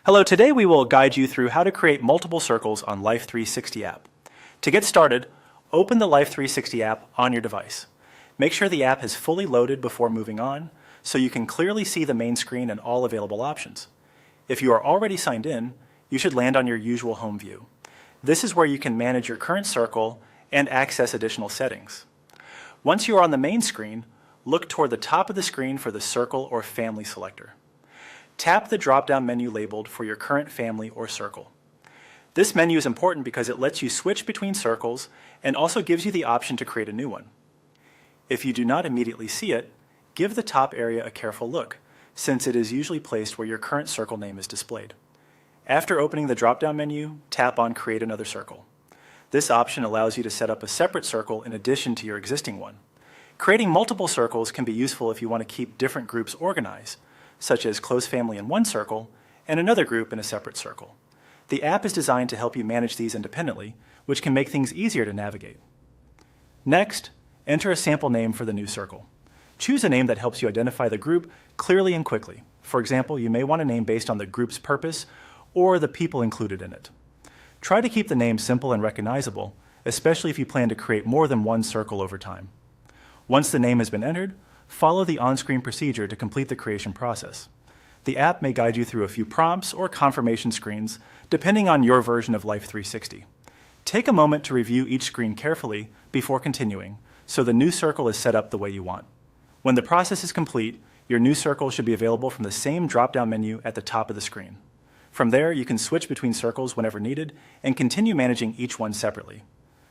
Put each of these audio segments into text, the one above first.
Hello, today we will guide you through how to create multiple circles on Life360 app. To get started, open the Life360 app on your device. Make sure the app is fully loaded before moving on, so you can clearly see the main screen and all available options. If you are already signed in, you should land on your usual home view. This is where you can manage your current circle and access additional settings. Once you are on the main screen, look toward the top of the screen for the circle or family selector. Tap the drop-down menu labeled for your current family or circle. This menu is important because it lets you switch between circles and also gives you the option to create a new one. If you do not immediately see it, give the top area a careful look, since it is usually placed where your current circle name is displayed. After opening the drop-down menu, tap on Create Another Circle. This option allows you to set up a separate circle in addition to your existing one. Creating multiple circles can be useful if you want to keep different groups organized, such as close family in one circle and another group in a separate circle. The app is designed to help you manage these independently, which can make things easier to navigate. Next, enter a sample name for the new circle. Choose a name that helps you identify the group clearly and quickly. For example, you may want a name based on the group's purpose or the people included in it. Try to keep the name simple and recognizable, especially if you plan to create more than one circle over time. Once the name has been entered, follow the on-screen procedure to complete the creation process. The app may guide you through a few prompts or confirmation screens, depending on your version of Life360. Take a moment to review each screen carefully before continuing, so the new circle is set up the way you want. When the process is complete, your new circle should be available from the same drop-down menu at the top of the screen. From there, you can switch between circles whenever needed and continue managing each one separately.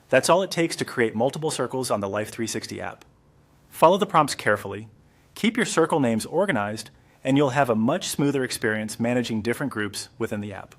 That's all it takes to create multiple circles on the Life360 app. Follow the prompts carefully, keep your circle names organized, and you'll have a much smoother experience managing different groups within the app.